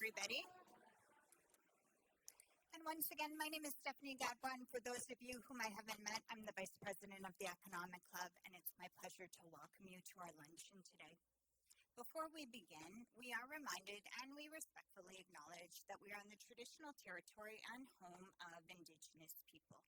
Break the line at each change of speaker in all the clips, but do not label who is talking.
everybody. And once again, my name is Stephanie Gadwa, and for those of you whom I haven't met, I'm the Vice President of the Economic Club, and it's my pleasure to welcome you to our luncheon today. Before we begin, we are reminded and we respectfully acknowledge that we are on the traditional territory and home of Indigenous people,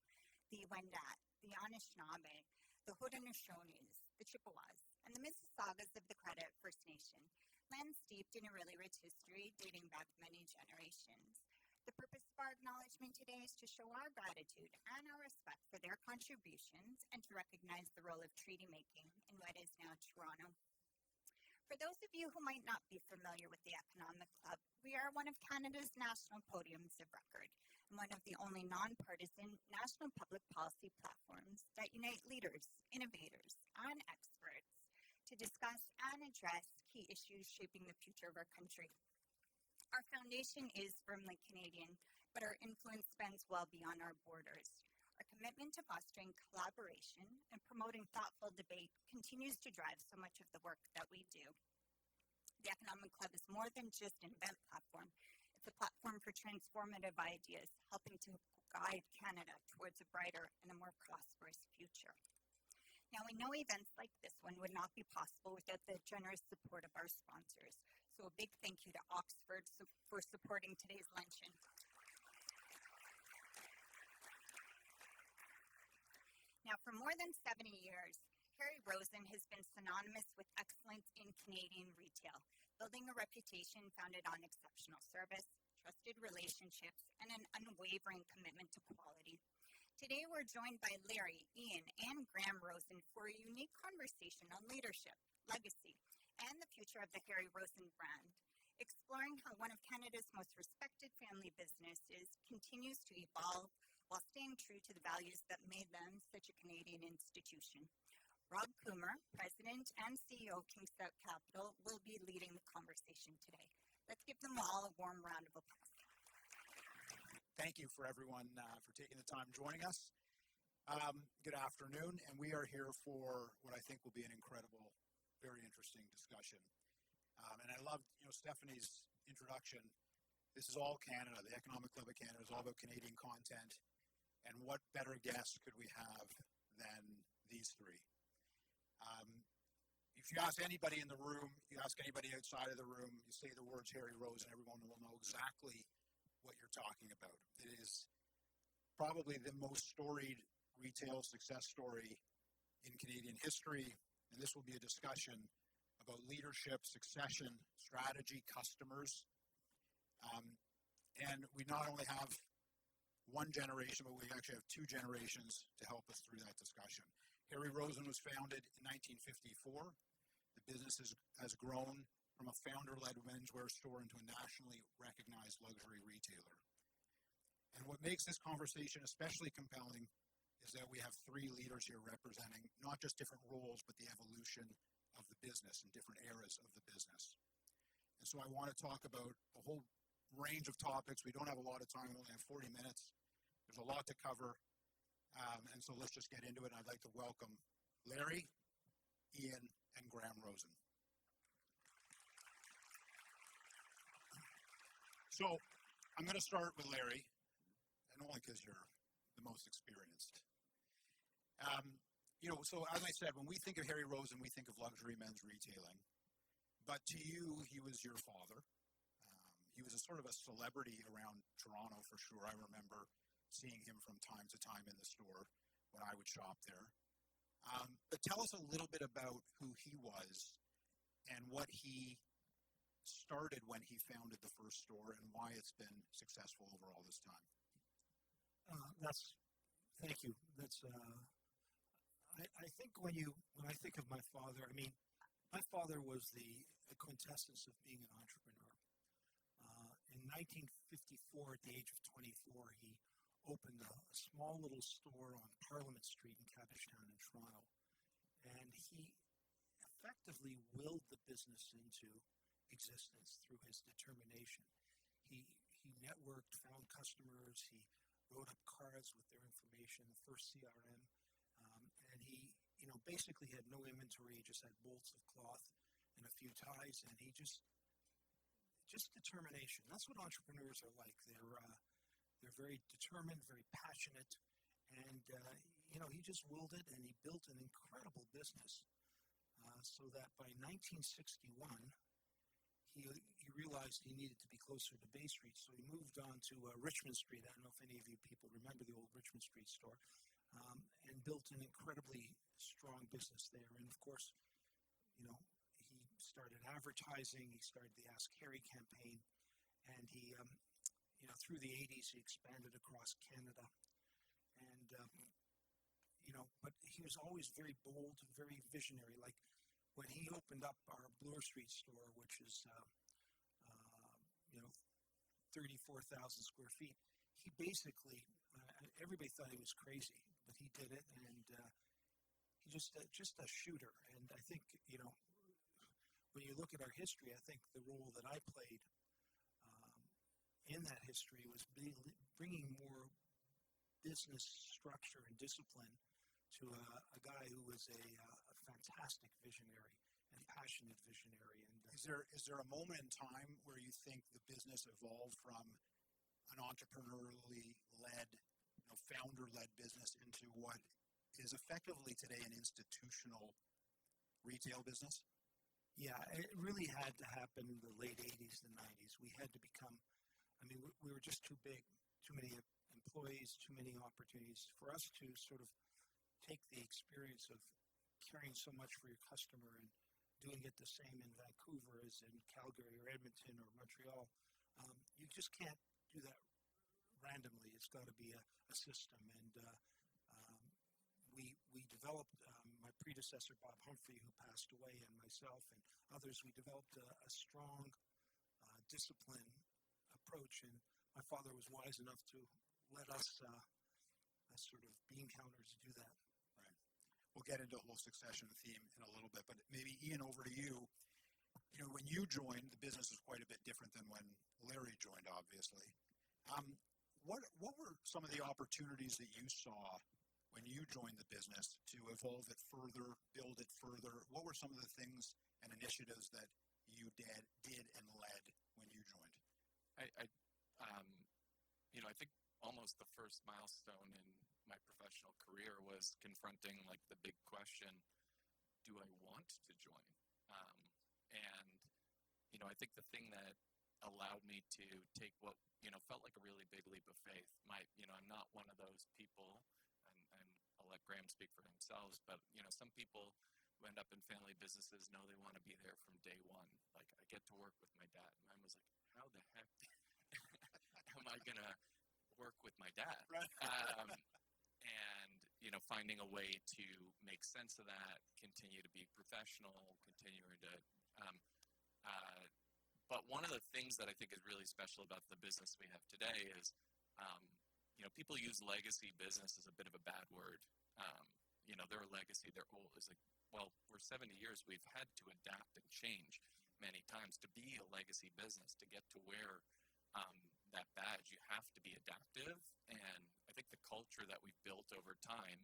the Wendat, the Anishinaabe, the Haudenosaunee, the Chippewas, and the Mississaugas of the Credit First Nation, land steeped in a really rich history dating back many generations. The purpose of our acknowledgement today is to show our gratitude and our respect for their contributions and to recognize the role of treaty making in what is now Toronto. For those of you who might not be familiar with the Economic Club, we are one of Canada's national podiums of record and one of the only nonpartisan national public policy platforms that unite leaders, innovators, and experts to discuss and address key issues shaping the future of our country. Our foundation is firmly Canadian, but our influence spans well beyond our borders. Our commitment to fostering collaboration and promoting thoughtful debate continues to drive so much of the work that we do. The Economic Club is more than just an event platform. It's a platform for transformative ideas, helping to guide Canada towards a brighter and a more prosperous future. Now, we know events like this one would not be possible without the generous support of our sponsors. So a big thank you to Oxford for supporting today's luncheon. Now, for more than 70 years, Harry Rosen has been synonymous with excellence in Canadian retail, building a reputation founded on exceptional service, trusted relationships, and an unwavering commitment to quality. Today, we're joined by Larry, Ian, and Graham Rosen for a unique conversation on leadership, legacy, and the future of the Harry Rosen brand, exploring how one of Canada's most respected family businesses continues to evolve while staying true to the values that made them such a Canadian institution. Rob Kumer, President and CEO of Kingscout Capital, will be leading the conversation today. Let's give them all a warm round of applause.
Thank you for everyone for taking the time joining us. Good afternoon, and we are here for what I think will be an incredible, very interesting discussion. And I love, Stephanie's introduction. This is all Canada. The Economic Club of Canada is all about Canadian content. And what better guests could we have than these three? If you ask anybody in the room, you ask anybody outside of the room, you say the words Harry Rosen, everyone will know exactly what you're talking about. It is probably the most storied retail success story in Canadian history, and this will be a discussion about leadership, succession, strategy, customers. And we not only have one generation, but we actually have two generations to help us through that discussion. Harry Rosen was founded in 1954. The business has grown from a founder-led menswear store into a nationally recognized luxury retailer. And what makes this conversation especially compelling is that we have three leaders here representing not just different roles, but the evolution of the business and different eras of the business. And so I want to talk about a whole range of topics. We don't have a lot of time. We only have 40 minutes. There's a lot to cover. And so let's just get into it. I'd like to welcome Larry, Ian, and Graham Rosen. So I'm going to start with Larry, and only because you're the most experienced. So as I said, when we think of Harry Rosen, we think of luxury men's retailing. But to you, he was your father. He was a sort of a celebrity around Toronto for sure. I remember seeing him from time to time in the store when I would shop there. But tell us a little bit about who he was and what he started when he founded the first store and why it's been successful over all this time.
Thank you. I think when I think of my father, my father was the quintessence of being an entrepreneur. In 1954, at the age of 24, he opened a small little store on Parliament Street in Cabbagetown in Toronto. And he effectively willed the business into existence through his determination. He networked, found customers, he wrote up cards with their information, the first CRM, and he basically had no inventory. He just had bolts of cloth and a few ties, and he just determination destination. That's what entrepreneurs are like. They're very determined, very passionate, and he just willed it, and he built an incredible business. So that by 1961, he realized he needed to be closer to Bay Street, so he moved on to Richmond Street. I don't know if any of you people remember the old Richmond Street store, and built an incredibly strong business there. And of course, he started advertising. He started the Ask Harry campaign, and he, through the 80s, he expanded across Canada. And but he was always very bold, very visionary. Like when he opened up our Bloor Street store, which is 34,000 square feet, he basically everybody thought he was crazy, but he did it, and he just a shooter. And I think when you look at our history, I think the role that I played in that history was bringing more business structure and discipline to a guy who was a fantastic visionary and passionate visionary. And
is there a moment in time where you think the business evolved from an entrepreneurially led, founder-led business into what is effectively today an institutional retail business?
Yeah, it really had to happen in the late 80s and 90s. We had to become, we were just too big, too many employees, too many opportunities for us to sort of take the experience of caring so much for your customer and doing it the same in Vancouver as in Calgary or Edmonton or Montreal. You just can't do that randomly. It's got to be a system. And we developed, my predecessor, Bob Humphrey, who passed away, and myself and others, we developed a strong discipline approach. And my father was wise enough to let us as sort of bean counters do that.
Right. We'll get into the whole succession theme in a little bit, but maybe Ian, over to you. When you joined, the business was quite a bit different than when Larry joined, obviously. What were some of the opportunities that you saw when you joined the business to evolve it further, build it further? What were some of the things and initiatives that you did and led when you joined?
I think almost the first milestone in my professional career was confronting the big question, do I want to join? And I think the thing that allowed me to take what felt like a really big leap of faith. I'm not one of those people, and I'll let Graham speak for themselves, but some people who end up in family businesses know they want to be there from day one. Like, I get to work with my dad. Mine was like, how the heck am I gonna work with my dad?
Right.
And finding a way to make sense of that, continue to be professional, continuing to. But one of the things that I think is really special about the business we have today is, people use legacy business as a bit of a bad word. They're a legacy. They're old. It's like, well, we're 70 years. We've had to adapt and change many times to be a legacy business. To get to wear that badge, you have to be adaptive. And I think the culture that we've built over time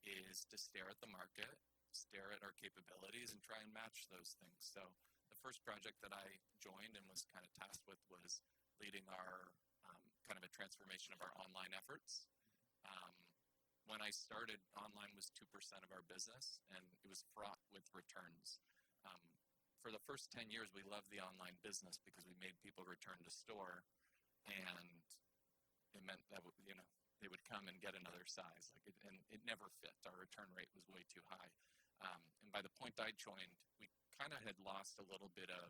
is to stare at the market, stare at our capabilities, and try and match those things. So the first project that I joined and was kind of tasked with was leading our kind of a transformation of our online efforts. When I started, online was 2% of our business, and it was fraught with returns. For the first 10 years, we loved the online business because we made people return to store, and it meant that they would come and get another size. And it never fit. Our return rate was way too high. And by the point I joined, we kind of had lost a little bit of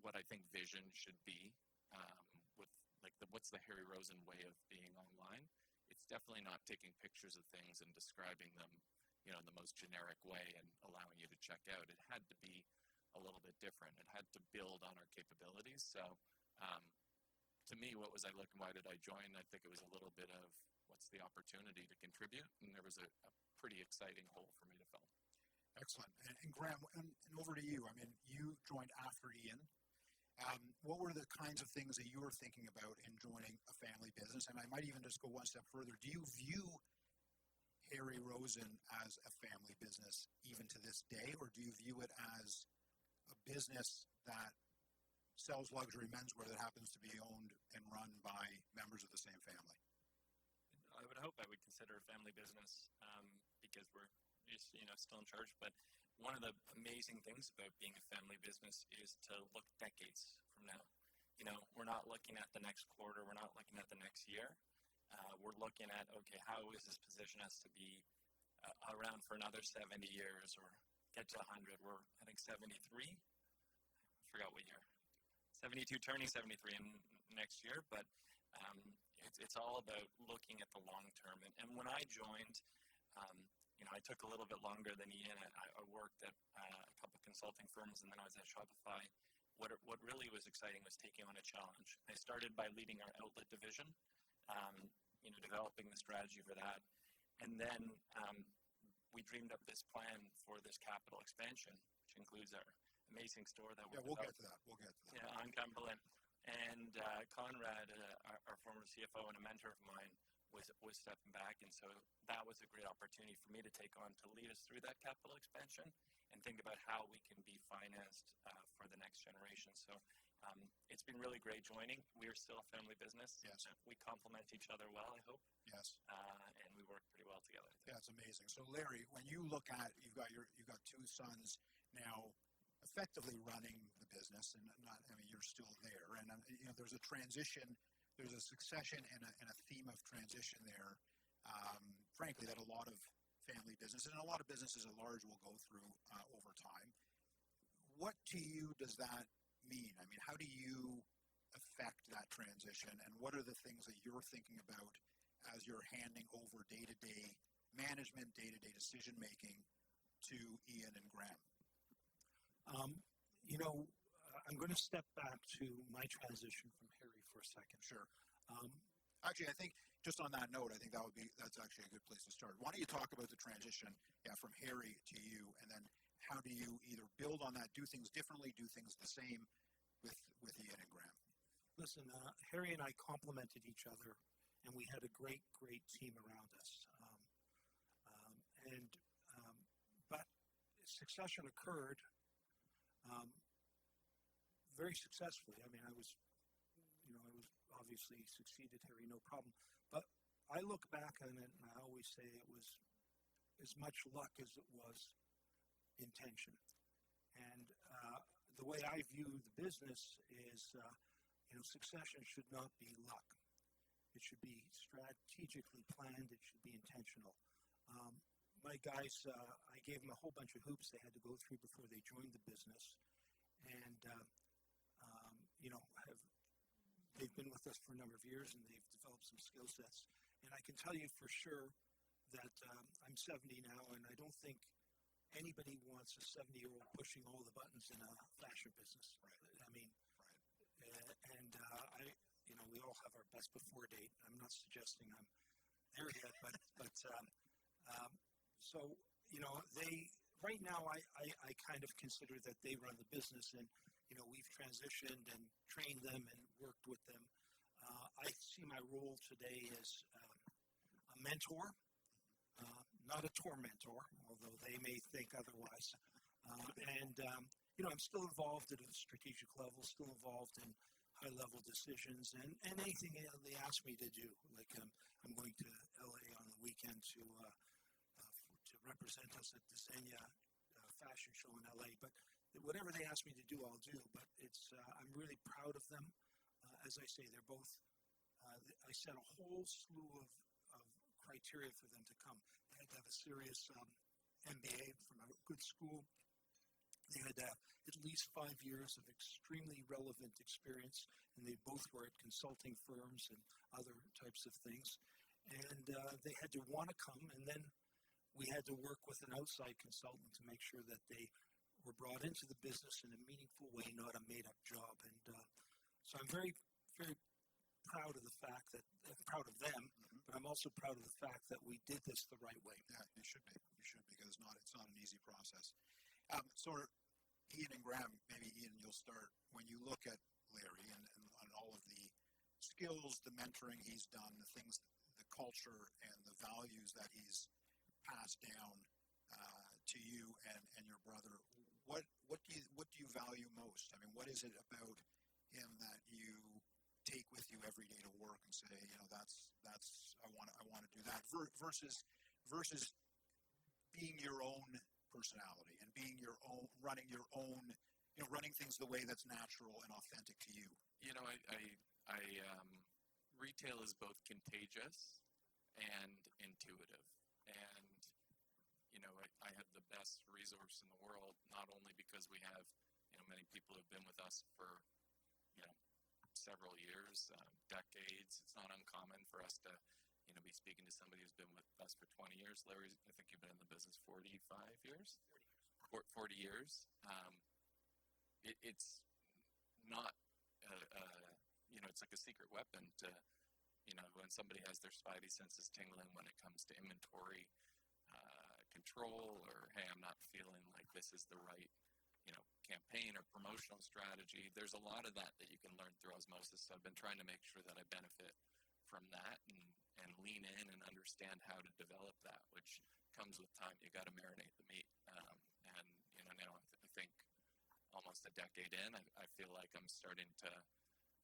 what I think vision should be with what's the Harry Rosen way of being online. It's definitely not taking pictures of things and describing them, the most generic way and allowing you to check out. It had to be a little bit different. It had to build on our capabilities. So to me, what was I looking, why did I join? I think it was a little bit of what's the opportunity to contribute, and there was a pretty exciting hole for me to fill.
Excellent. And Graham, and over to you. You joined after Ian. What were the kinds of things that you were thinking about in joining a family business? And I might even just go one step further. Do you view Harry Rosen as a family business even to this day, or do you view it as a business that sells luxury menswear that happens to be owned and run by members of the same family?
I would hope I would consider a family business because we're just, still in charge. But one of the amazing things about being a family business is to look decades from now. We're not looking at the next quarter. We're not looking at the next year. We're looking at, okay, how is this position us to be around for another 70 years or get to 100? We're, I think, 73. I forgot what year. 72, turning 73 in next year. But it's all about looking at the long term. And when I joined, I took a little bit longer than Ian. I worked at a couple of consulting firms, and then I was at Shopify. What really was exciting was taking on a challenge. I started by leading our outlet division, developing the strategy for that. And then we dreamed up this plan for this capital expansion, which includes our amazing store that
we'll get to that.
Yeah, on Cumberland. And Conrad, our former CFO and a mentor of mine, was stepping back, and so that was a great opportunity for me to take on to lead us through that capital expansion and think about how we can be financed for the next generation. So it's been really great joining. We are still a family business.
Yes.
We complement each other well, I hope.
Yes.
And we work pretty well together.
Yeah, it's amazing. So Larry, when you look at you've got two sons now effectively running the business, and you're still there, and there's a transition. There's a succession and a theme of transition there, frankly, that a lot of family businesses and a lot of businesses at large will go through over time. What to you does that mean? I mean, how do you affect that transition, and what are the things that you're thinking about as you're handing over day-to-day management, day-to-day decision-making to Ian and Graham?
I'm going to step back to my transition from Harry for a second.
Sure. Actually, I think just on that note, I think that's actually a good place to start. Why don't you talk about the transition from Harry to you, and then how do you either build on that, do things differently, do things the same with Ian and Graham?
Listen, Harry and I complemented each other, and we had a great, great team around us. But succession occurred very successfully. I mean, I was obviously succeeded Harry, no problem. But I look back on it, and I always say it was as much luck as it was intention. And the way I view the business is, succession should not be luck. It should be strategically planned. It should be intentional. My guys, I gave them a whole bunch of hoops they had to go through before they joined the business. And, they've been with us for a number of years, and they've developed some skill sets. And I can tell you for sure that I'm 70 now, and I don't think anybody wants a 70-year-old pushing all the buttons in a fashion business.
Right.
I mean, we all have our best before date. I'm not suggesting I'm there yet, but so they right now I kind of consider that they run the business, and we've transitioned and trained them and worked with them. I see my role today as a mentor, not a tormentor, although they may think otherwise. I'm still involved at a strategic level, still involved in high-level decisions, and anything they ask me to do. Like I'm going to LA on the weekend to represent us at the Xenia fashion show in LA. But whatever they ask me to do, I'll do. But I'm really proud of them. As I say, they're both. I set a whole slew of criteria for them to come. They had to have a serious MBA from a good school. They had to have at least 5 years of extremely relevant experience, and they both were at consulting firms and other types of things. And they had to want to come, and then we had to work with an outside consultant to make sure that they were brought into the business in a meaningful way, not a made-up job. And so I'm very, very proud of the fact that proud of them, but I'm also proud of the fact that we did this the right way.
Yeah, you should be. You should, because it's not an easy process. So Ian and Graham, maybe Ian, you'll start. When you look at Larry and all of the skills, the mentoring he's done, the things, the culture, and the values that he's passed down to you and your brother, what do you value most? I mean, what is it about every day to work and say, that's I want to do that versus being your own personality and being your own, running your own, running things the way that's natural and authentic to you.
Retail is both contagious and intuitive. And, I have the best resource in the world, not only because we have, many people who've been with us for, several years, decades. It's not uncommon for us to, be speaking to somebody who's been with us for 20 years. Larry, I think you've been in the business 45 years? 40 years. It's not, it's like a secret weapon to, when somebody has their spidey senses tingling when it comes to inventory control, or, hey, I'm not feeling like this is the right, campaign or promotional strategy. There's a lot of that you can learn through osmosis. So I've been trying to make sure that I benefit from that and lean in and understand how to develop that, which comes with time. You got to marinate the meat. And, now I think almost a decade in, I feel like I'm starting to,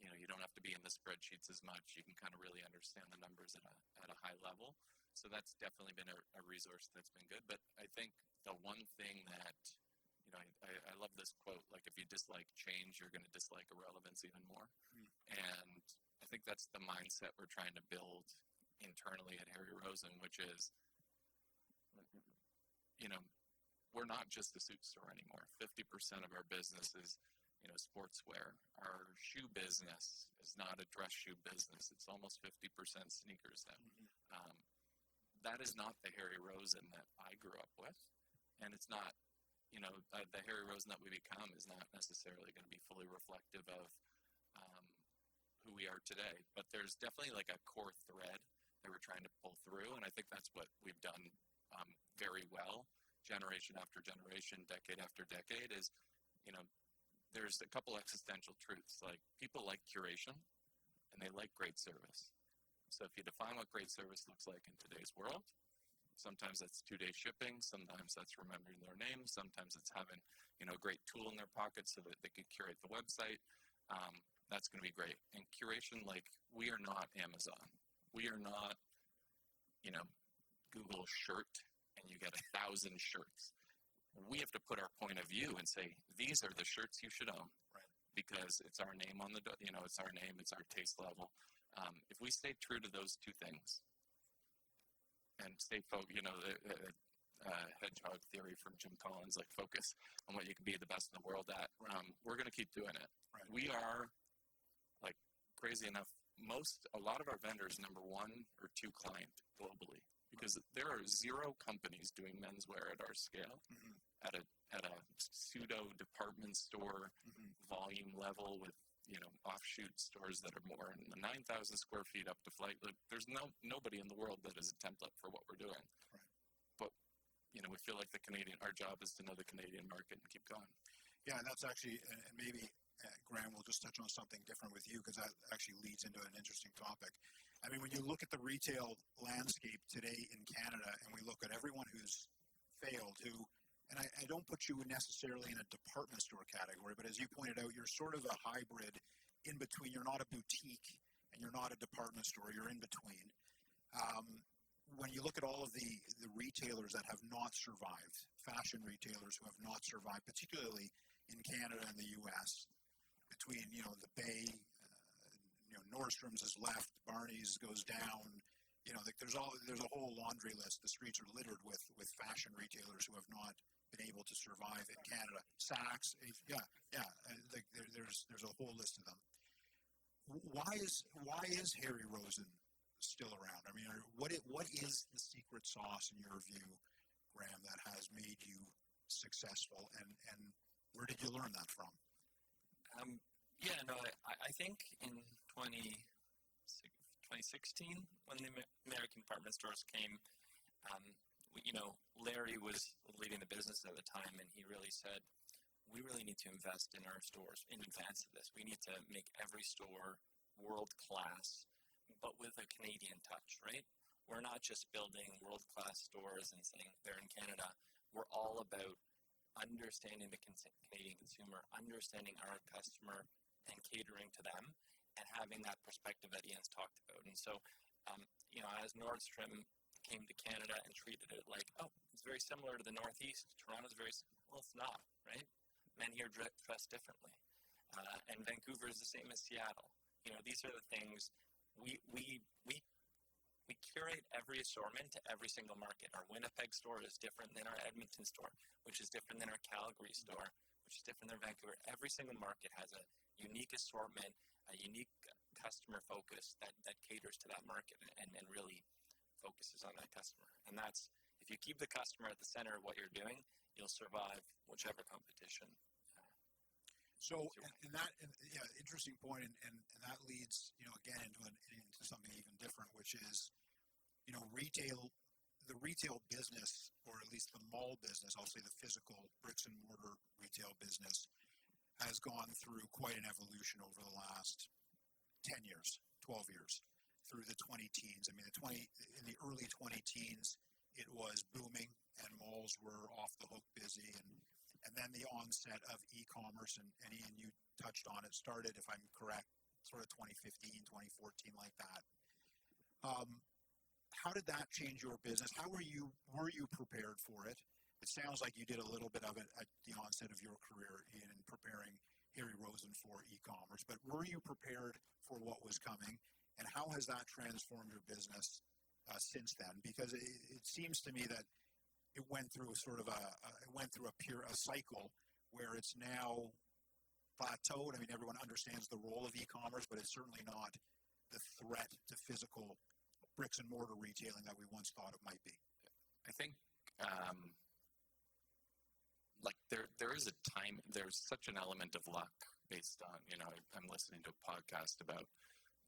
you don't have to be in the spreadsheets as much. You can kind of really understand the numbers at a high level. So that's definitely been a resource that's been good. But I think the one thing that, I love this quote, like, if you dislike change, you're going to dislike irrelevance even more. And I think that's the mindset we're trying to build internally at Harry Rosen, which is, we're not just a suit store anymore. 50% of our business is, sportswear. Our shoe business is not a dress shoe business. It's almost 50% sneakers now. That is not the Harry Rosen that I grew up with. And it's not, the Harry Rosen that we become is not necessarily going to be fully reflective of who we are today. But there's definitely like a core thread that we're trying to pull through. And I think that's what we've done very well, generation after generation, decade after decade, is, there's a couple existential truths. Like, people like curation and they like great service. So if you define what great service looks like in today's world, sometimes that's 2-day shipping, sometimes that's remembering their name, sometimes it's having, a great tool in their pocket so that they can curate the website. That's going to be great. And curation, like, we are not Amazon. We are not, Google shirt and you get 1,000 shirts. We have to put our point of view and say, these are the shirts you should own.
Right.
Because it's our name on the, it's our name, it's our taste level. If we stay true to those two things and stay focused, hedgehog theory from Jim Collins, like, focus on what you can be the best in the world at, we're going to keep doing it.
Right.
We are, like, crazy enough, a lot of our vendors, number 1 or 2 client globally, because there are 0 companies doing menswear at our scale, at a pseudo department store volume level with, offshoot stores that are more in the 9,000 square feet up to flight. Like, there's nobody in the world that is a template for what we're doing.
Right.
But, we feel like our job is to know the Canadian market and keep going.
Yeah, and that's actually, and maybe Graham will just touch on something different with you, because that actually leads into an interesting topic. I mean, when you look at the retail landscape today in Canada, and we look at everyone who's failed, and I don't put you necessarily in a department store category, but as you pointed out, you're sort of a hybrid in between. You're not a boutique and you're not a department store. You're in between. When you look at all of the retailers that have not survived, fashion retailers who have not survived, particularly in Canada and the U.S., between, the Bay, Nordstrom's is left, Barney's goes down, there's a whole laundry list. The streets are littered with fashion retailers who have not been able to survive in Canada. Saks, there's a whole list of them. Why is Harry Rosen still around? I mean, what is the secret sauce in your view, Graham, that has made you successful, and where did you learn that from?
I think in 2016, when the American department stores came, Larry was leading the business at the time, and he really said, we really need to invest in our stores in advance of this. We need to make every store world-class, but with a Canadian touch, right? We're not just building world-class stores and saying they're in Canada. We're all about understanding the Canadian consumer, understanding our customer, and catering to them, and having that perspective that Ian's talked about. And so, as Nordstrom came to Canada and treated it like, oh, it's very similar to the Northeast. Toronto's well, it's not, right? Men here dress differently. And Vancouver is the same as Seattle. These are the things we curate every assortment to every single market. Our Winnipeg store is different than our Edmonton store, which is different than our Calgary store, which is different than Vancouver. Every single market has a unique assortment, a unique customer focus that caters to that market and really focuses on that customer. And that's, if you keep the customer at the center of what you're doing, you'll survive whichever competition.
So, interesting point, and that leads, again, into something even different, which is, the retail business, or at least the mall business, I'll say the physical bricks and mortar retail business, has gone through quite an evolution over the last 10 years, 12 years, through the 20 teens. I mean, in the early 20 teens, it was booming, and malls were off the hook busy, and then the onset of e-commerce, and Ian, you touched on it, started, if I'm correct, sort of 2015, 2014, like that. How did that change your business? Were you prepared for it? It sounds like you did a little bit of it at the onset of your career in preparing Harry Rosen for e-commerce, but were you prepared for what was coming, and how has that transformed your business since then? Because it seems to me that it went through a cycle where it's now plateaued. I mean, everyone understands the role of e-commerce, but it's certainly not the threat to physical bricks and mortar retailing that we once thought it might be.
I think there is a time, there's such an element of luck based on, I'm listening to a podcast about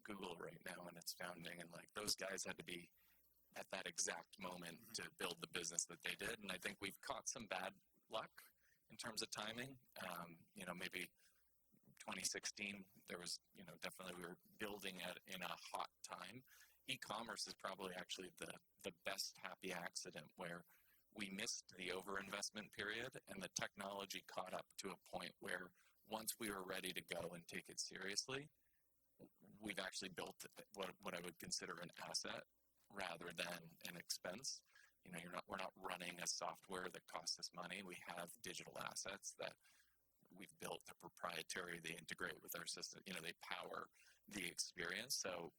Google right now and its founding, and those guys had to be at that exact moment to build the business that they did. And I think we've caught some bad luck in terms of timing. Maybe 2016, there was, definitely we were building in a hot time. E-commerce is probably actually the best happy accident, where we missed the overinvestment period and the technology caught up to a point where once we were ready to go and take it seriously, we've actually built what I would consider an asset rather than an expense. We're not running a software that costs us money. We have digital assets that we've built. They're proprietary. They integrate with our system. They power the experience. So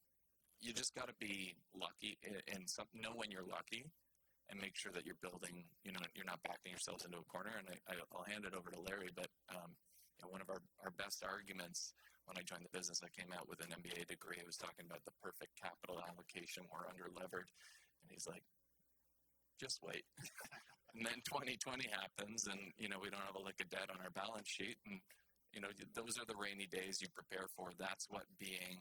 you just got to be lucky and know when you're lucky, and make sure that you're building. You're not backing yourselves into a corner. And I'll hand it over to Larry. But one of our best arguments when I joined the business, I came out with an MBA degree. I was talking about the perfect capital allocation. We're under-levered. And he's like, just wait. And then 2020 happens, and, we don't have a lick of debt on our balance sheet. And, those are the rainy days you prepare for. That's what being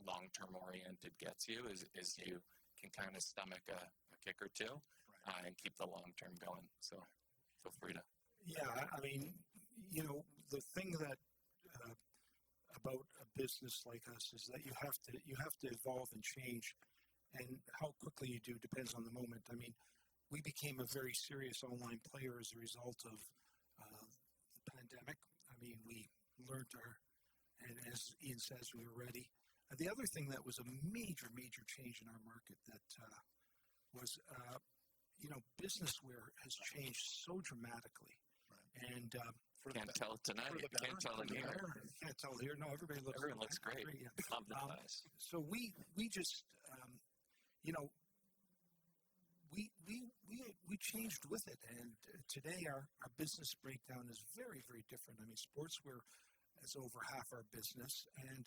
long-term oriented gets you, is you can kind of stomach a kick or two, and keep the long-term going. So feel free to.
Yeah, I mean, the thing that about a business like us is that you have to evolve and change, and how quickly you do depends on the moment. I mean, we became a very serious online player as a result of the pandemic. I mean, we learned and as Ian says, we were ready. The other thing that was a major change in our market that was, business wear has changed so dramatically. Right. And
can't tell it tonight. Can't tell it here.
Can't tell it here. No, everyone looks
great.
Yeah.
Love the thighs.
So we just, we changed with it, and today our business breakdown is very different. I mean, sportswear is over half our business, and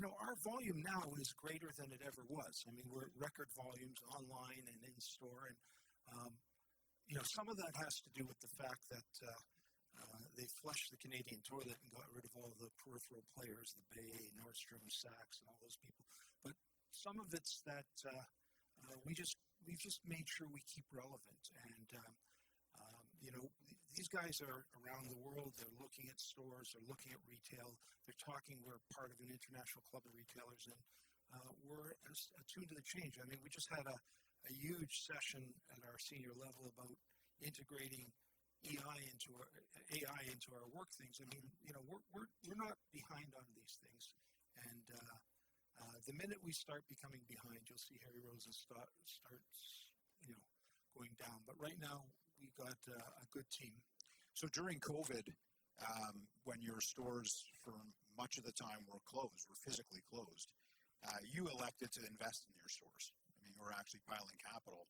our volume now is greater than it ever was. I mean, we're at record volumes online and in store, and some of that has to do with the fact that they flushed the Canadian toilet and got rid of all the peripheral players, the Bay, Nordstrom, Saks, and all those people. But some of it's that we've just made sure we keep relevant, and these guys are around the world. They're looking at stores. They're looking at retail. They're talking. We're part of an international club of retailers, and we're attuned to the change. I mean, we just had a huge session at our senior level about integrating AI into our work things. I mean, we're not behind on these things, and the minute we start becoming behind, you'll see Harry Rosen starts, going down. But right now, we got a good team.
So during COVID, when your stores for much of the time were physically closed, you elected to invest in your stores. I mean, you were actually piling capital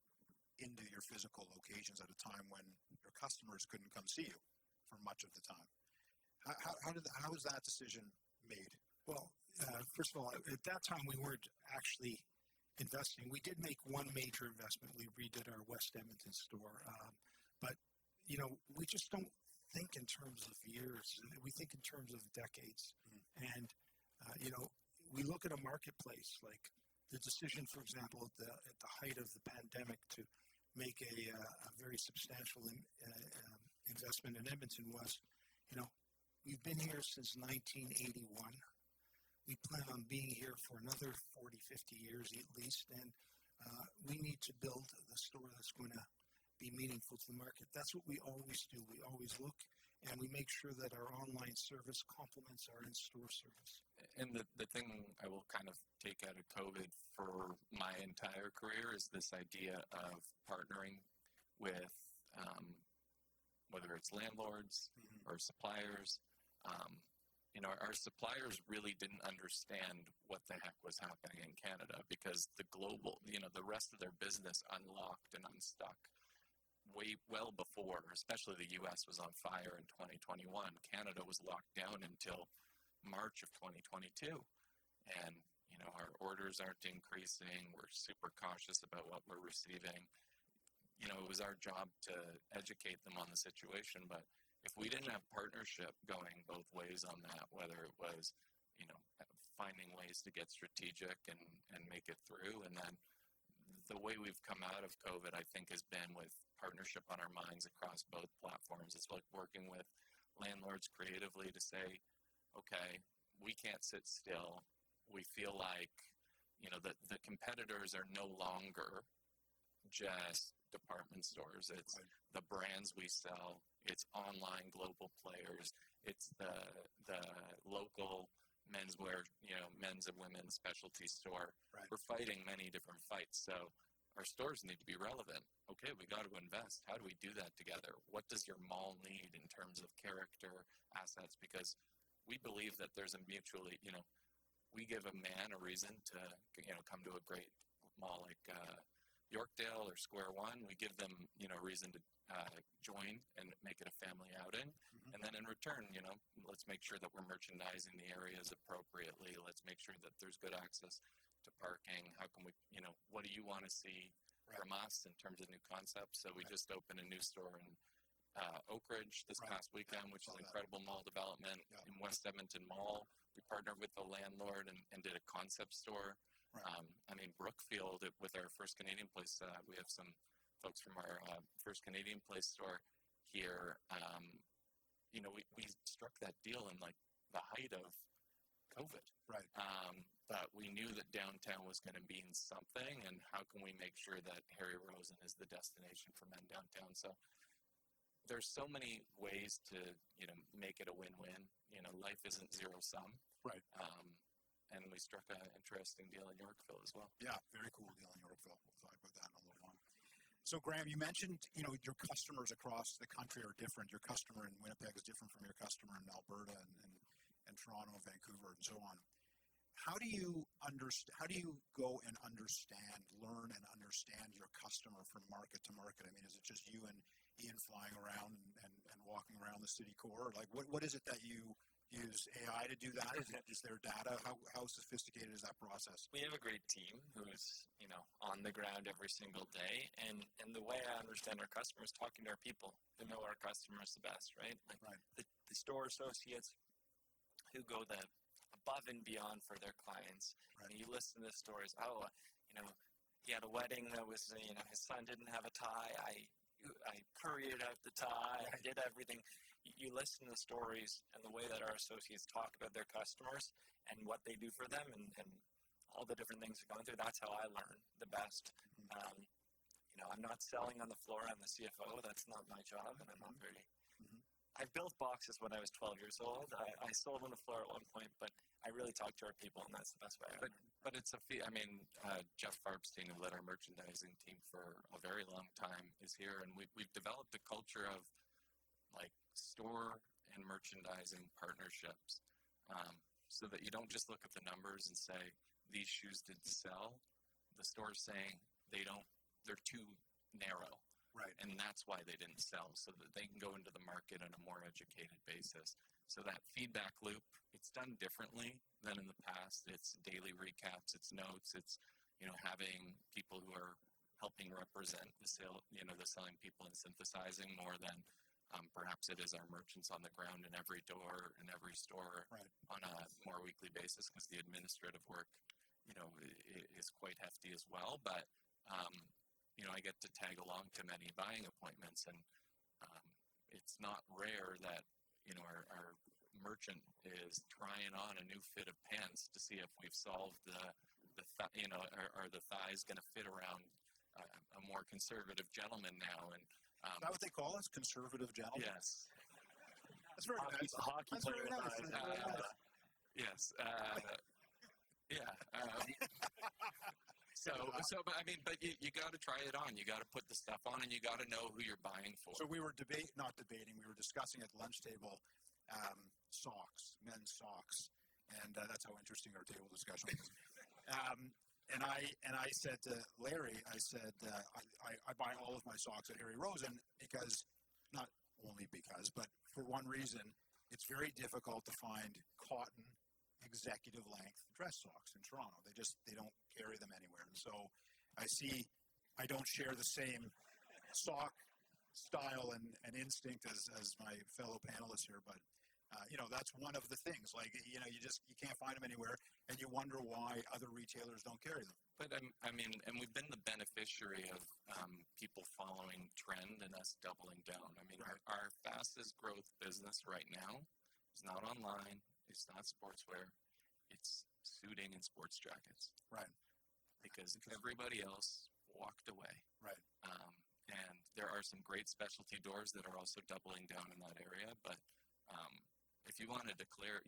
into your physical locations at a time when your customers couldn't come see you for much of the time. How was that decision made?
Well, first of all, at that time, we weren't actually investing. We did make one major investment. We redid our West Edmonton store. But, we just don't think in terms of years. We think in terms of decades. And, we look at a marketplace, like the decision, for example, at the height of the pandemic to make a very substantial investment in Edmonton was, we've been here since 1981. We plan on being here for another 40, 50 years at least, and we need to build the store that's going to be meaningful to the market. That's what we always do. We always look, and we make sure that our online service complements our in-store service.
And the thing I will kind of take out of COVID for my entire career is this idea of partnering with, whether it's landlords or suppliers. Our suppliers really didn't understand what the heck was happening in Canada because the rest of their business unlocked and unstuck well before, especially the U.S. was on fire in 2021. Canada was locked down until March of 2022. And, our orders aren't increasing. We're super cautious about what we're receiving. It was our job to educate them on the situation, but if we didn't have partnership going both ways on that, whether it was, finding ways to get strategic and make it through, and then the way we've come out of COVID, I think, has been with partnership on our minds across both platforms. It's like working with landlords creatively to say, okay, we can't sit still. We feel like, the competitors are no longer just department stores. It's the brands we sell. It's online global players. It's the local menswear, men's and women's specialty store.
Right.
We're fighting many different fights. So our stores need to be relevant. Okay, we got to invest. How do we do that together? What does your mall need in terms of character, assets? Because we believe that there's a mutually, we give a man a reason to, come to a great mall like Yorkdale or Square One. We give them, a reason to join and make it a family outing. And then in return, let's make sure that we're merchandising the areas appropriately. Let's make sure that there's good access to parking. How can we, what do you want to see from us in terms of new concepts? So we just opened a new store in Oak Ridge this past weekend, which is incredible mall development in West Edmonton Mall. We partnered with the landlord and did a concept store. Brookfield, with our First Canadian Place, we have some folks from our First Canadian Place store here. We struck that deal in like the height of COVID.
Right.
But we knew that downtown was going to mean something, and how can we make sure that Harry Rosen is the destination for men downtown? So there's so many ways to, make it a win-win. Life isn't zero sum.
Right.
And we struck an interesting deal in Yorkville as well.
Yeah, very cool deal in Yorkville. We'll talk about that in a little while. So, Graham, you mentioned, your customers across the country are different. Your customer in Winnipeg is different from your customer in Alberta and Toronto, Vancouver, and so on. How do you go and learn and understand your customer from market to market? I mean, is it just you and Ian flying around and walking around the city core? Like, what is it that you use AI to do that? Is there data? How sophisticated is that process?
We have a great team who's, on the ground every single day. And the way I understand our customers, talking to our people who know our customers the best, right? Like the store associates who go above and beyond for their clients.
Right.
And you listen to the stories. He had a wedding that was, his son didn't have a tie. I couriered out the tie. I did everything. You listen to the stories and the way that our associates talk about their customers and what they do for them and all the different things they're going through. That's how I learn the best. I'm not selling on the floor. I'm the CFO. That's not my job, and I'm not very I built boxes when I was 12 years old. I sold on the floor at one point, but I really talk to our people, and that's the best way I learn.
But it's I mean, Jeff Farbstein, who led our merchandising team for a very long time, is here, and we've developed a culture of like store and merchandising partnerships, so that you don't just look at the numbers and say these shoes didn't sell. The store's saying they're too narrow.
Right.
And that's why they didn't sell, so that they can go into the market on a more educated basis. So that feedback loop, it's done differently than in the past. It's daily recaps, it's notes, it's, having people who are helping represent the selling people and synthesizing more than perhaps it is our merchants on the ground in every door, in every store,
Right.
on a more weekly basis, because the administrative work, is quite hefty as well. But, I get to tag along to many buying appointments, and it's not rare that, our merchant is trying on a new fit of pants to see if we've solved are the thighs going to fit around a more conservative gentleman now. And
Is that what they call us? Conservative gentlemen?
yes,
That's very nice.
Hockey
That's very
player
nice.
thighs.
That's very nice.
yes, yeah. But I mean, but you got to try it on. You got to put the stuff on, and you got to know who you're buying for.
So we were we were discussing at the lunch table socks, men's socks, and that's how interesting our table discussion was. And I said to Larry, I said, I buy all of my socks at Harry Rosen because, not only because, but for one reason, it's very difficult to find cotton executive length dress socks in Toronto. They don't carry them anywhere. And so I don't share the same sock style and instinct as my fellow panelists here, but that's one of the things. Like, you can't find them anywhere, and you wonder why other retailers don't carry them.
But I mean, and we've been the beneficiary of people following trend and us doubling down. I mean,
Right.
our fastest growth business right now is not online. It's not sportswear. It's suiting and sports jackets.
Right.
Because everybody else walked away.
Right.
And there are some great specialty doors that are also doubling down in that area. But if you want to declare,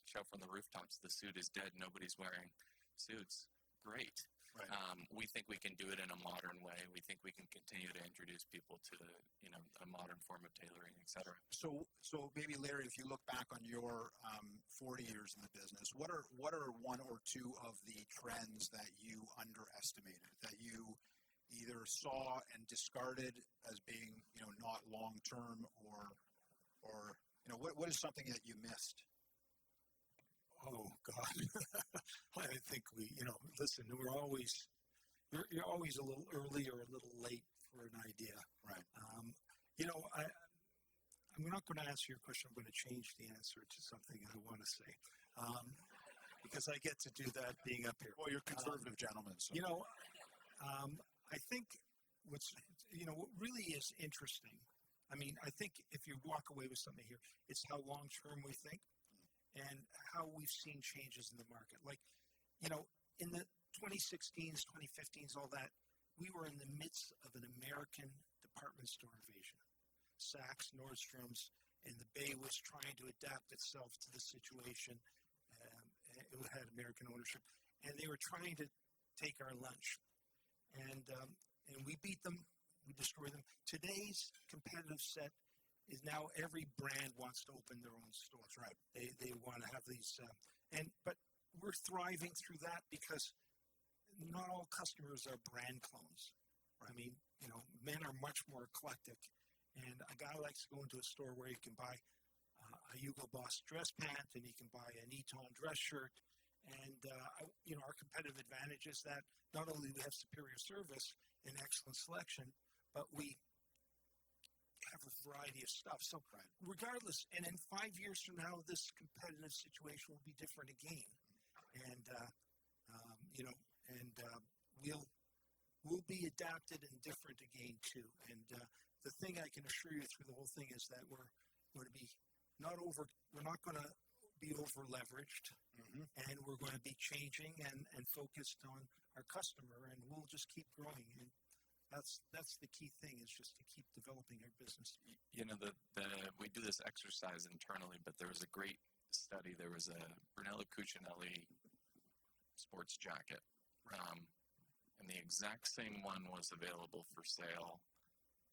shout from the rooftops, the suit is dead, nobody's wearing suits, great.
Right.
We think we can do it in a modern way. We think we can continue to introduce people to, a modern form of tailoring, et cetera.
So maybe, Larry, if you look back on your 40 years in the business, what are one or two of the trends that you underestimated, that you either saw and discarded as being, not long term, or what is something that you missed?
Oh God, I think listen, you're always a little early or a little late for an idea.
Right.
I'm not going to answer your question. I'm going to change the answer to something I want to say, because I get to do that being up here.
Well, you're a conservative gentleman. So.
I think what really is interesting. I mean, I think if you walk away with something here, it's how long term we think and how we've seen changes in the market. Like, in the 2016s, 2015s, all that, we were in the midst of an American department store invasion. Saks, Nordstrom's, and the Bay was trying to adapt itself to the situation. It had American ownership, and they were trying to take our lunch. And we beat them. We destroyed them. Today's competitive set is now every brand wants to open their own stores.
Right.
They want to have these, but we're thriving through that because not all customers are brand clones. Right. I mean, men are much more eclectic, and a guy likes to go into a store where he can buy a Hugo Boss dress pant and he can buy an Eton dress shirt. And, our competitive advantage is that not only do we have superior service and excellent selection, but we have a variety of stuff. So regardless, and in 5 years from now, this competitive situation will be different again. And, we'll be adapted and different again too. And the thing I can assure you through the whole thing is that we're going to be we're not going to be over leveraged, and we're going to be changing and focused on our customer, and we'll just keep growing. And That's the key thing, is just to keep developing your business.
You know, we do this exercise internally, but there was a great study. There was a Brunello Cucinelli sports jacket, and the exact same one was available for sale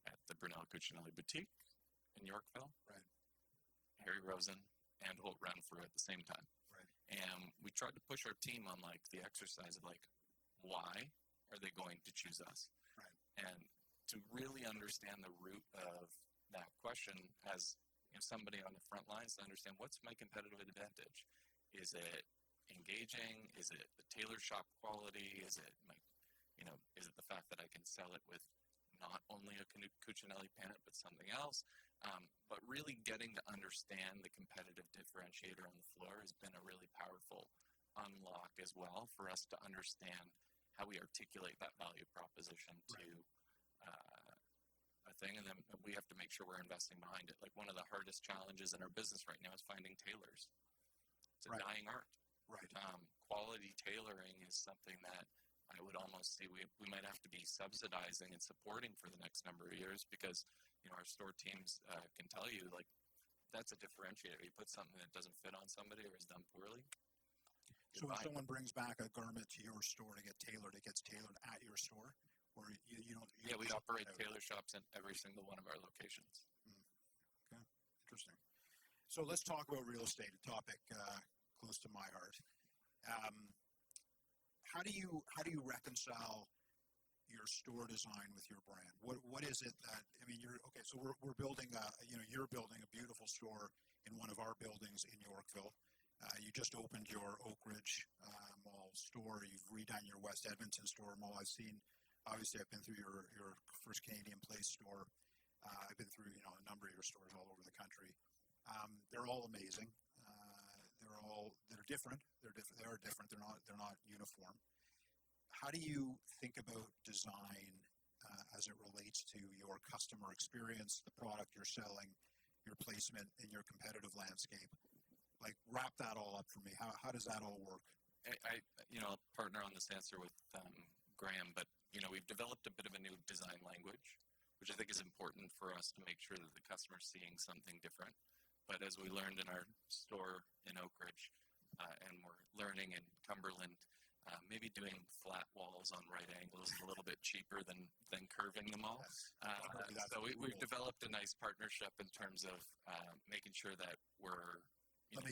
at the Brunello Cucinelli boutique in Yorkville.
Right.
Harry Rosen and Holt Renfrew at the same time.
Right.
And we tried to push our team on like the exercise of like, why are they going to choose us?
Right.
And to really understand the root of that question, as somebody on the front lines, to understand what's my competitive advantage. Is it engaging? Is it the tailor shop quality? Is it is it the fact that I can sell it with not only a Cucinelli pennant, but something else? But really getting to understand the competitive differentiator on the floor has been a really powerful unlock as well for us to understand how we articulate that value proposition to a thing, and then we have to make sure we're investing behind it. Like one of the hardest challenges in our business right now is finding tailors. It's a dying art.
Right.
Quality tailoring is something that I would almost say we might have to be subsidizing and supporting for the next number of years, because our store teams can tell you like that's a differentiator. You put something that doesn't fit on somebody or is done poorly.
So if someone brings back a garment to your store to get tailored, it gets tailored at your store, or you don't.
Yeah, we operate tailor shops in every single one of our locations.
Okay, interesting. So let's talk about real estate, a topic close to my heart. How do you reconcile your store design with your brand? What is it that, so we're building you're building a beautiful store in one of our buildings in Yorkville. You just opened your Oak Ridge Mall store. You've redone your West Edmonton store mall. I've been through your First Canadian Place store. I've been through a number of your stores all over the country. They're all amazing. They're different. They are different. They're not uniform. How do you think about design as it relates to your customer experience, the product you're selling, your placement in your competitive landscape? Like, wrap that all up for me. How does that all work?
I'll partner on this answer with Graham, but we've developed a bit of a new design language, which I think is important for us to make sure that the customer's seeing something different. But as we learned in our store in Oak Ridge, and we're learning in Cumberland, maybe doing flat walls on right angles is a little bit cheaper than curving them all. So we've developed a nice partnership in terms of making sure that we're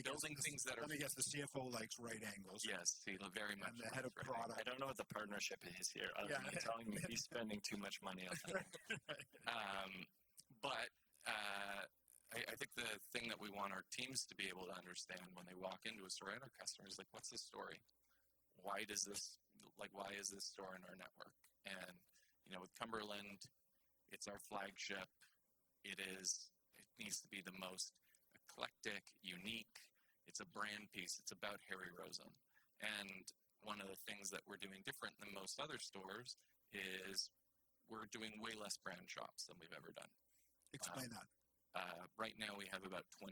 building things that are.
Let me guess, the CFO likes right angles.
Yes, he very much.
And the head of product.
I don't know what the partnership is here. Other than telling me he's spending too much money on that.
But I think the thing that we want our teams to be able to understand when they walk into a store and our customers, like, what's the story? Why is this store in our network? And with Cumberland, it's our flagship. It needs to be the most eclectic, unique. It's a brand piece. It's about Harry Rosen. And one of the things that we're doing different than most other stores is we're doing way less brand shops than we've ever done.
Explain that.
Right now we have about 20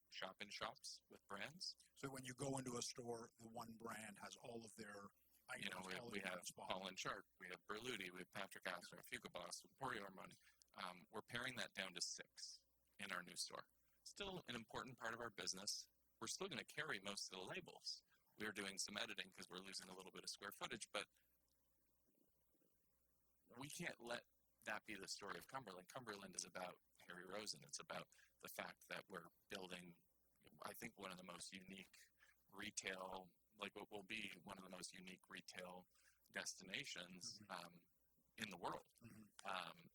shop-in-shops with brands.
So when you go into a store, the one brand has all of their items.
We have Paul and Shark, we have Berluti, we have Patrick Astor, Hugo Boss, Emporio Armani. We're paring that down to 6 in our new store. Still an important part of our business. We're still going to carry most of the labels. We are doing some editing because we're losing a little bit of square footage, but we can't let that be the story of Cumberland. Cumberland is about Harry Rosen. It's about the fact that we're building, I think, one of the most unique retail, like what will be one of the most unique retail destinations in the world.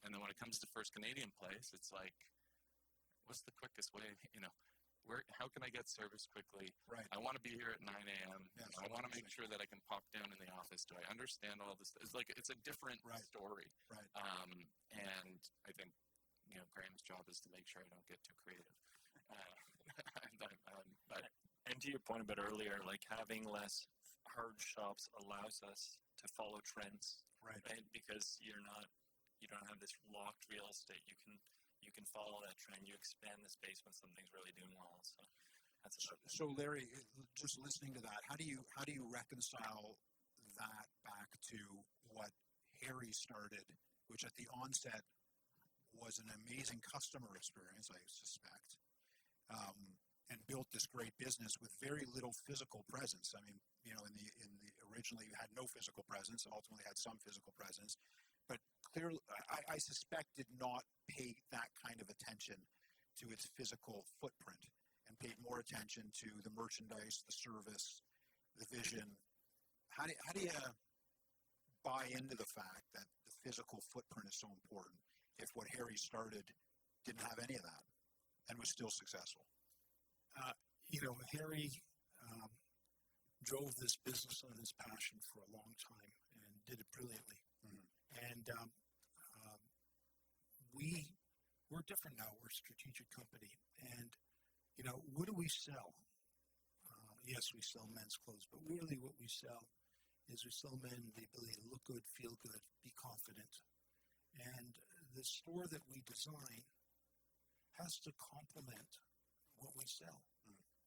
And then when it comes to First Canadian Place, it's like, what's the quickest way? How can I get service quickly?
Right.
I want to be here at 9 a.m.
Yes,
I want to make sure that I can pop down in the office. Do I understand all this? It's a different story.
Right.
And I think Graham's job is to make sure I don't get too creative.
And to your point about earlier, like having less hard shops allows us to follow trends,
right?
Because you don't have this locked real estate. You can follow that trend. You expand the space when something's really doing well. So that's
so Larry, just listening to that, how do you reconcile that back to what Harry started which at the onset was an amazing customer experience, I suspect, and built this great business with very little physical presence. I mean, you know, in the originally you had no physical presence, ultimately had some physical presence, but clearly, I suspect did not pay that kind of attention to its physical footprint and paid more attention to the merchandise, the service, the vision. How do you buy into the fact that the physical footprint is so important if what Harry started didn't have any of that and was still successful?
Harry drove this business on his passion for a long time and did it brilliantly.
Mm-hmm.
And we're different now. We're a strategic company. And, what do we sell? Yes, we sell men's clothes, but really what we sell is we sell men the ability to look good, feel good, be confident. And the store that we design has to complement what we sell,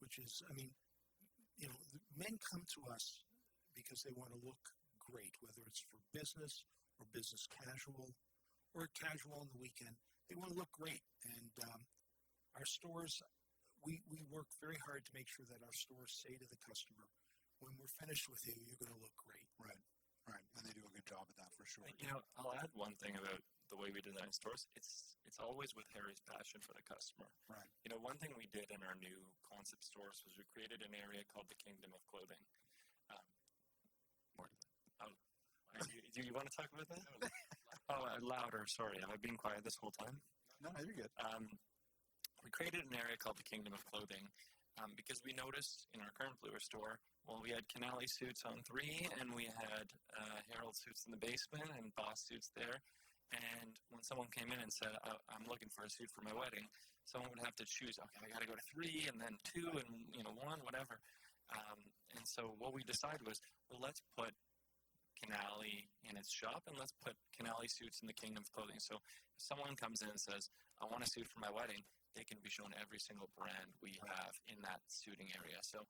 which is, men come to us because they want to look great, whether it's for business or business casual or casual on the weekend. They want to look great. And our stores, we work very hard to make sure that our stores say to the customer, when we're finished with you, you're going to look great.
Right. And they do a good job at that for sure.
I'll add one thing about the way we design stores. It's always with Harry's passion for the customer.
Right.
One thing we did in our new concept stores was we created an area called the Kingdom of Clothing.
More to that.
Do you want to talk about that? Louder. Sorry, have I been quiet this whole time?
No, you're good.
We created an area called the Kingdom of Clothing because we noticed in our current Bluer store, we had Canali suits on 3, and we had Herald suits in the basement and Boss suits there. And when someone came in and said, I'm looking for a suit for my wedding, someone would have to choose, okay, I got to go to 3 and then 2 and 1, whatever. And so what we decided was, let's put Canali in its shop and let's put Canali suits in the Kingdom of Clothing. So if someone comes in and says, I want a suit for my wedding, they can be shown every single brand we have in that suiting area. So,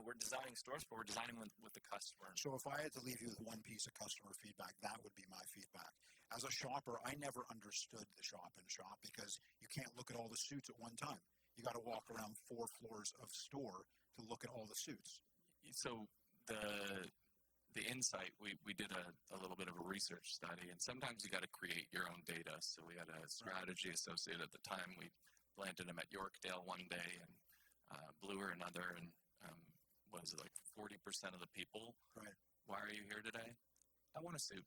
we're designing stores, but we're designing with the customer.
So if I had to leave you with one piece of customer feedback, that would be my feedback. As a shopper, I never understood the shop because you can't look at all the suits at one time. You got to walk around 4 floors of store to look at all the suits.
So the insight, we did a little bit of a research study, and sometimes you got to create your own data. So we had a strategy associate at the time. We planted them at Yorkdale one day and Bluer another, and was it like 40% of the people?
Right.
Why are you here today? I want a suit.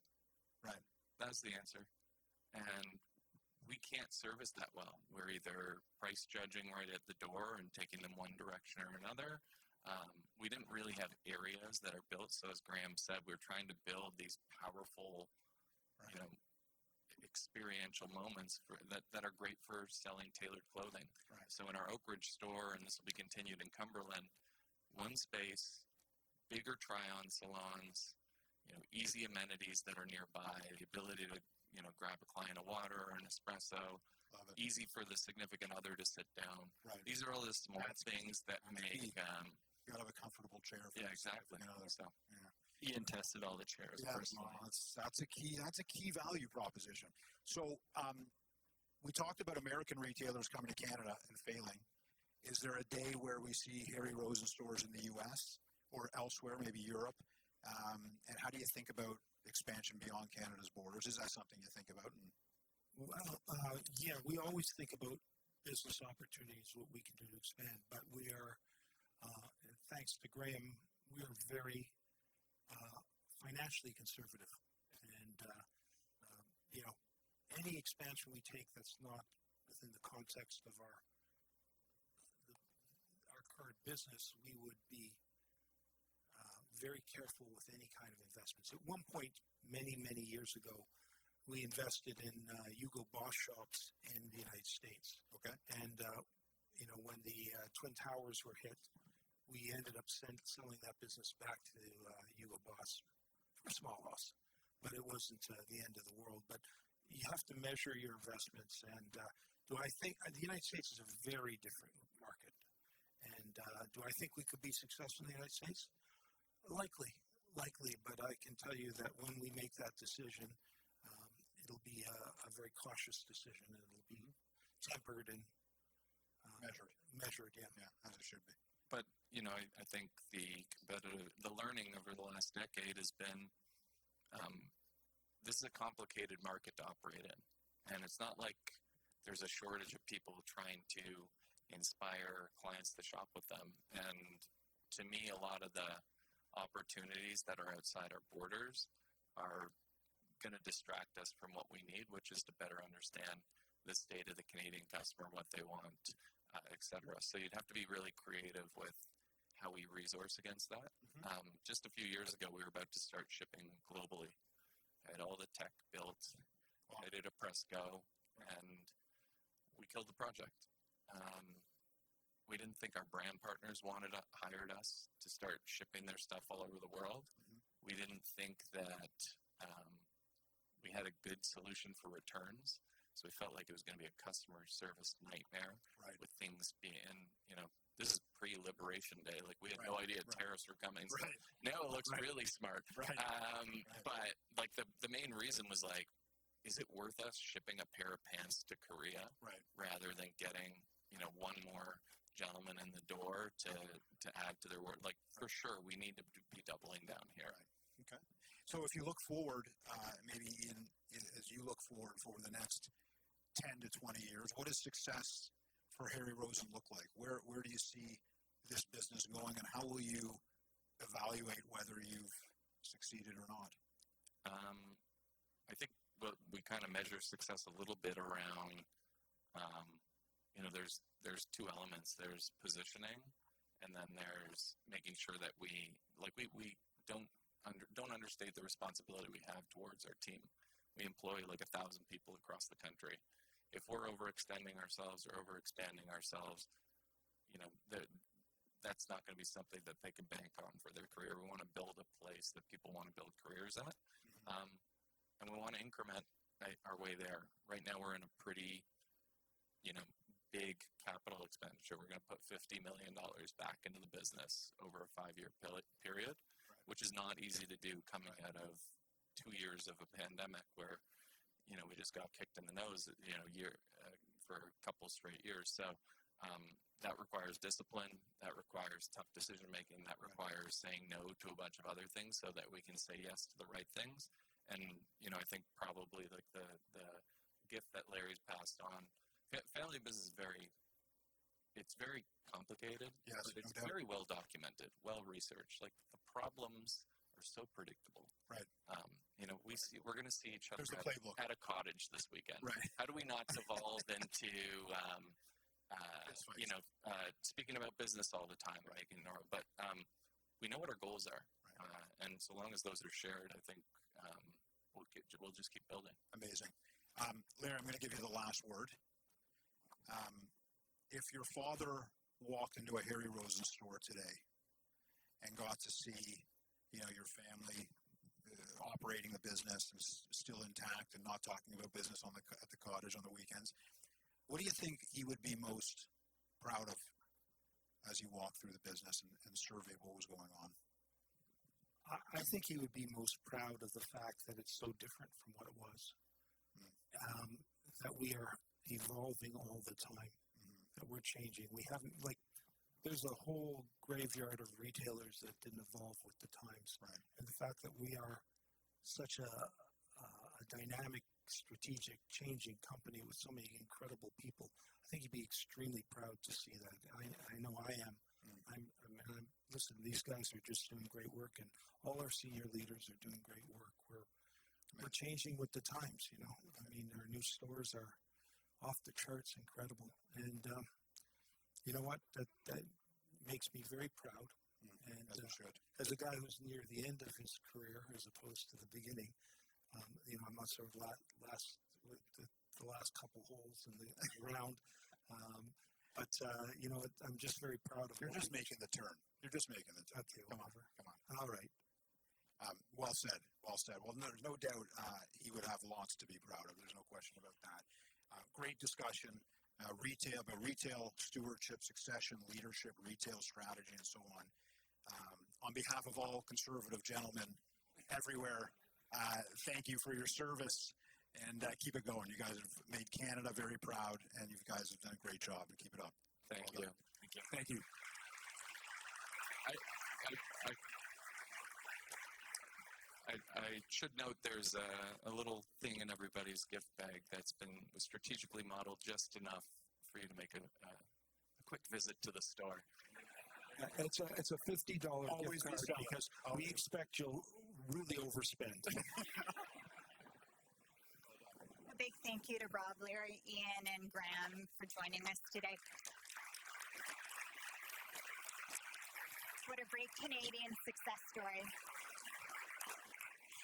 Right.
That's the answer. And we can't service that well. We're either price judging right at the door and taking them one direction or another. We didn't really have areas that are built. So as Graham said, we're trying to build these powerful, experiential moments that are great for selling tailored clothing.
Right.
So in our Oak Ridge store, and this will be continued in Cumberland, one space, bigger try-on salons, easy amenities that are nearby, the ability to, grab a client a water or an espresso, easy for the significant other to sit down.
Right.
These are all the small things that make...
you got to have a comfortable chair.
Exactly.
So,
Ian tested all the chairs personally.
That's a key value proposition. So we talked about American retailers coming to Canada and failing. Is there a day where we see Harry Rosen stores in the U.S. or elsewhere, maybe Europe? And how do you think about expansion beyond Canada's borders? Is that something you think about?
We always think about business opportunities, what we can do to expand. But we are, thanks to Graham, we are very financially conservative. And, any expansion we take that's not within the context of our current business, we would be very careful with any kind of investments. At one point, many, many years ago, we invested in Hugo Boss shops in the United States.
Okay.
And, when the Twin Towers were hit, we ended up selling that business back to Hugo Boss for a small loss. But it wasn't the end of the world. But you have to measure your investments. And do I think the United States is a very different market? And do I think we could be successful in the United States? Likely. But I can tell you that when we make that decision, it'll be a very cautious decision, and it'll be tempered and measured. Yeah.
Yeah, as it should be.
But I think the learning over the last decade has been, this is a complicated market to operate in, and it's not like there's a shortage of people trying to inspire clients to shop with them. And to me, a lot of the opportunities that are outside our borders are going to distract us from what we need, which is to better understand the state of the Canadian customer, what they want, et cetera. So you'd have to be really creative with how we resource against that. Just a few years ago, we were about to start shipping globally. I had all the tech built, ready to press go, and we killed the project. We didn't think our brand partners hired us to start shipping their stuff all over the world. We didn't think that we had a good solution for returns. So we felt like it was going to be a customer service nightmare with things being, this is pre-Liberation Day. Like, we had no idea tariffs were coming. So now it looks really smart. But like the main reason was like, is it worth us shipping a pair of pants to Korea rather than getting, one more gentleman in the door to add to their work? Like, for sure, we need to be doubling down here.
Okay. So if you look forward, maybe as you look forward for the next 10 to 20 years, what does success for Harry Rosen look like? Where do you see this business going, and how will you evaluate whether you've succeeded or not?
I think we kind of measure success a little bit around, there's two elements. There's positioning, and then there's making sure that we don't understate the responsibility we have towards our team. We employ like 1,000 people across the country. If we're overextending ourselves or overexpanding ourselves, that's not going to be something that they can bank on for their career. We want to build a place that people want to build careers at, and we want to increment our way there. Right now, we're in a pretty, big capital expenditure. We're going to put $50 million back into the business over a 5-year period, which is not easy to do coming out of 2 years of a pandemic where, we just got kicked in the nose, for a couple straight years. So that requires discipline. That requires tough decision making. That requires saying no to a bunch of other things so that we can say yes to the right things. And I think probably like the gift that Larry's passed on. Family business is very complicated.
Yes,
but it's
no doubt.
very well documented, well researched. Like, the problems are so predictable.
Right.
We're going to see each other
There's the playbook.
at a cottage this weekend.
Right.
How do we not devolve into, speaking about business all the time, but we know what our goals are, and so long as those are shared, I think we'll just keep building.
Amazing. Larry, I'm going to give you the last word. If your father walked into a Harry Rosen store today and got to see, your family operating the business and still intact and not talking about business at the cottage on the weekends, what do you think he would be most proud of as you walk through the business and survey what was going on?
I think he would be most proud of the fact that it's so different from what it was. That we are evolving all the time, that we're changing. We haven't, there's a whole graveyard of retailers that didn't evolve with the times.
Right.
And the fact that we are such a dynamic, strategic, changing company with so many incredible people, I think he'd be extremely proud to see that. I know I am. Listen, these guys are just doing great work, and all our senior leaders are doing great work. We're changing with the times, our new stores are off the charts, incredible. And you know what? That makes me very proud. And as a guy who's near the end of his career as opposed to the beginning, I'm not sort of the last couple holes in the round. But I'm just very proud of it.
You're just making the turn.
Okay,
Come
whatever.
on.
All right.
Well said. Well, there's no doubt he would have lots to be proud of. There's no question about that. Great discussion. Retail stewardship, succession, leadership, retail strategy, and so on. On behalf of all conservative gentlemen everywhere, thank you for your service. and keep it going. You guys have made Canada very proud, and you guys have done a great job, and keep it up.
Thank
Well
you.
done. Thank you.
I should note there's a little thing in everybody's gift bag was strategically modeled just enough for you to make a quick visit to the store.
It's a $50
Always
gift
be
card
selling.
because we expect you'll really overspend.
A big thank you to Rob, Larry, Ian, and Graham for joining us today. What a great Canadian success story.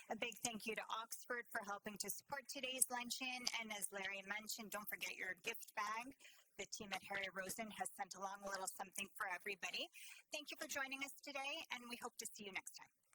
A big thank you to Oxford for helping to support today's luncheon. And as Larry mentioned, don't forget your gift bag. The team at Harry Rosen has sent along a little something for everybody. Thank you for joining us today, and we hope to see you next time.